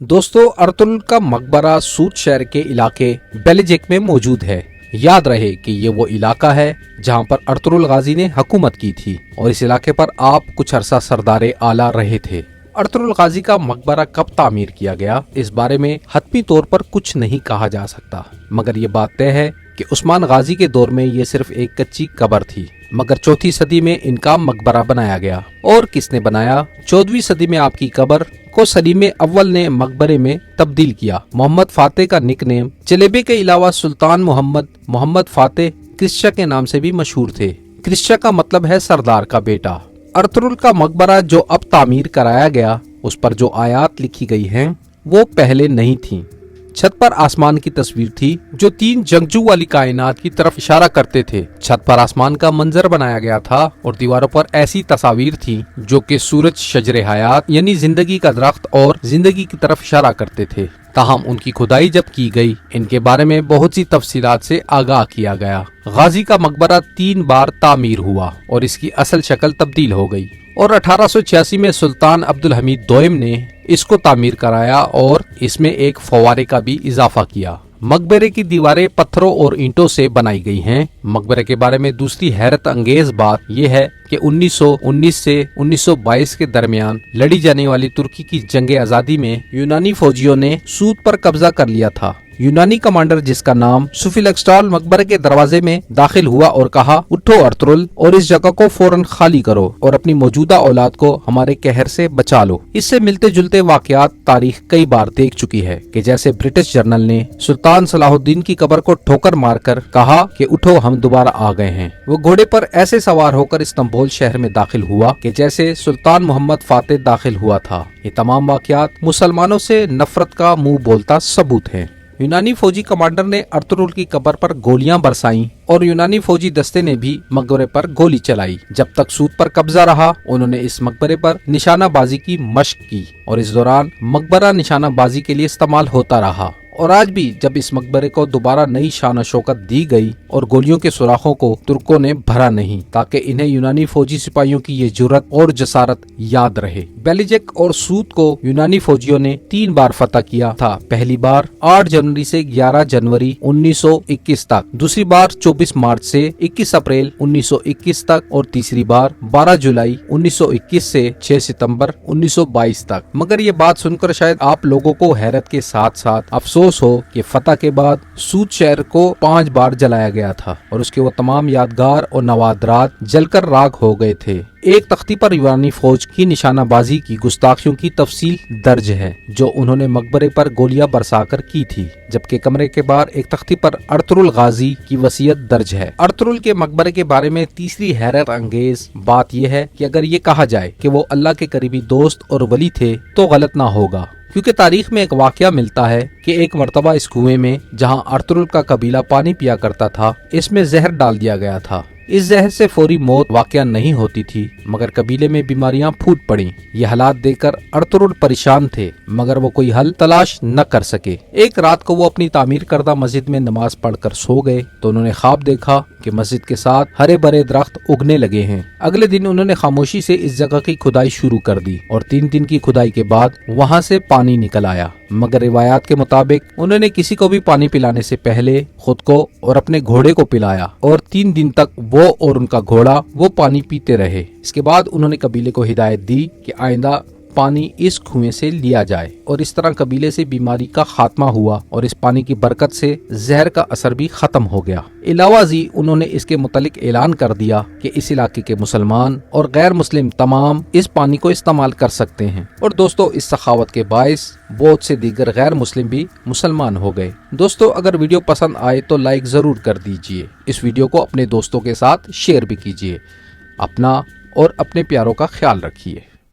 दोस्तों, अर्तुल का मकबरा सूत शहर के इलाके बेलिजेक में मौजूद है। याद रहे कि ये वो इलाका है जहां पर अर्तुल गाजी ने हुकूमत की थी और इस इलाके पर आप कुछ अरसा सरदारे आला रहे थे। अर्तुल गाजी का मकबरा कब तामीर किया गया, इस बारे में हतमी तौर पर कुछ नहीं कहा जा सकता, मगर ये बात तय है कि उस्मान गाजी के दौर में ये सिर्फ एक कच्ची कब्र थी, मगर 4वीं सदी में इनका मकबरा बनाया गया। और किसने बनाया? 14वीं सदी में आपकी कब्र को सलीम अव्वल ने मकबरे में तब्दील किया। मोहम्मद फातेह का निकनेम जलेबे के अलावा सुल्तान मोहम्मद फातेह क्रिश्चा के नाम से भी मशहूर थे। क्रिश्चा का मतलब है सरदार का बेटा। अर्तुल का मकबरा जो अब तामीर कराया गया, उस पर जो आयात लिखी गई हैं वो पहले नहीं थी। छत पर आसमान की तस्वीर थी जो 3 जंगजू वाली कायनात की तरफ इशारा करते थे। छत पर आसमान का मंजर बनाया गया था और दीवारों पर ऐसी तस्वीर थी जो कि सूरज, शजरे हयात यानी जिंदगी का दरख्त और जिंदगी की तरफ इशारा करते थे। ताहम उनकी खुदाई जब की गई, इनके बारे में बहुत सी तफसीलात से आगाह किया गया। गाजी का मकबरा 3 बार तामीर हुआ और इसकी असल शक्ल तब्दील हो गई और 1886 में सुल्तान अब्दुल हमीद दोयम ने इसको तामीर कराया और इसमें एक फव्वारे का भी इजाफा किया। मकबरे की दीवारें पत्थरों और ईंटों से बनाई गई हैं। मकबरे के बारे में दूसरी हैरत अंगेज बात यह है कि 1919 से 1922 के दरमियान लड़ी जाने वाली तुर्की की जंग आजादी में यूनानी फौजियों ने सूत पर कब्जा कर लिया था। यूनानी कमांडर, जिसका नाम सुफिलक्सटाल, मकबरे के दरवाजे में दाखिल हुआ और कहा, उठो अर्तुल और इस जगह को फौरन खाली करो और अपनी मौजूदा औलाद को हमारे कहर से बचा लो। इससे मिलते जुलते वाकयात तारीख कई बार देख चुकी है कि जैसे ब्रिटिश जर्नल ने सुल्तान सलाहुद्दीन की कब्र को ठोकर मारकर कहा कि उठो, हम दोबारा आ गए हैं। वो घोड़े पर ऐसे सवार होकर इस्तांबुल शहर में दाखिल हुआ कि जैसे सुल्तान मोहम्मद फातेह दाखिल हुआ था। ये तमाम वाकयात मुसलमानों से नफरत का मुंह बोलता सबूत है। यूनानी फौजी कमांडर ने अर्तुल की कब्र पर गोलियां बरसाईं और यूनानी फौजी दस्ते ने भी मकबरे पर गोली चलाई। जब तक सूत पर कब्जा रहा, उन्होंने इस मकबरे पर निशानाबाजी की मशक की और इस दौरान मकबरा निशानाबाजी के लिए इस्तेमाल होता रहा। और आज भी जब इस मकबरे को दोबारा नई शान और शौकत दी गई और गोलियों के सुराखों को तुर्कों ने भरा नहीं, ताकि इन्हें यूनानी फौजी सिपाहियों की ये जुर्रत और जसारत याद रहे। बेलिजेक और सूत को यूनानी फौजियों ने 3 बार फतह किया था। पहली बार 8 जनवरी से 11 जनवरी 1921 तक, दूसरी बार 24 मार्च से 21 अप्रैल 1921 तक और तीसरी बार 12 जुलाई 1921 से 6 सितंबर 1922 तक। मगर ये बात सुनकर शायद आप लोगों को हैरत के साथ साथ अफसोस हो कि फतह के बाद सूत शहर को 5 बार जलाया गया था और उसके वो तमाम यादगार और नवादरात जलकर राख हो गए थे। एक तख्ती पर यूनानी फौज की निशानाबाजी की गुस्ताखियों की तफसील दर्ज है जो उन्होंने मकबरे पर गोलियां बरसाकर की थी, जबकि कमरे के बाहर एक तख्ती पर अर्तुल गाजी की वसीयत दर्ज है। अर्तुल के मकबरे के बारे में तीसरी हैरत अंगेज बात यह है कि अगर ये कहा जाए कि वो अल्लाह के करीबी दोस्त और वली थे तो गलत ना होगा, क्योंकि तारीख में एक वाकया मिलता है कि एक मर्तबा इस कुएं में जहां अर्तुल का कबीला पानी पिया करता था, इसमें जहर डाल दिया गया था। इस जहर से फौरी मौत वाकया नहीं होती थी, मगर कबीले में बीमारियां फूट पड़ी। ये हालात देखकर अर्तुल परेशान थे, मगर वो कोई हल तलाश न कर सके। एक रात को वो अपनी तामीर करदा मस्जिद में नमाज पढ़कर सो गए तो उन्होंने ख्वाब देखा कि मस्जिद के साथ हरे भरे दरख्त उगने लगे हैं। अगले दिन उन्होंने खामोशी से इस जगह की खुदाई शुरू कर दी और 3 दिन की खुदाई के बाद वहाँ से पानी निकल आया। मगर रिवायात के मुताबिक उन्होंने किसी को भी पानी पिलाने से पहले खुद को और अपने घोड़े को पिलाया और 3 दिन तक वो और उनका घोड़ा वो पानी पीते रहे। इसके बाद उन्होंने कबीले को हिदायत दी कि आइंदा पानी इस कुएं से लिया जाए और इस तरह कबीले से बीमारी का खात्मा हुआ और इस पानी की बरकत से जहर का असर भी खत्म हो गया। इलावाजी उन्होंने इसके मुतालिक ऐलान कर दिया कि इस इलाके के मुसलमान और गैर मुस्लिम तमाम इस पानी को इस्तेमाल कर सकते हैं। और दोस्तों, इस सखावत के बायस बहुत से दीगर गैर मुस्लिम भी मुसलमान हो गए। दोस्तों, अगर वीडियो पसंद आए तो लाइक जरूर कर दीजिए। इस वीडियो को अपने दोस्तों के साथ शेयर भी कीजिए। अपना और अपने प्यारों का ख्याल रखिए।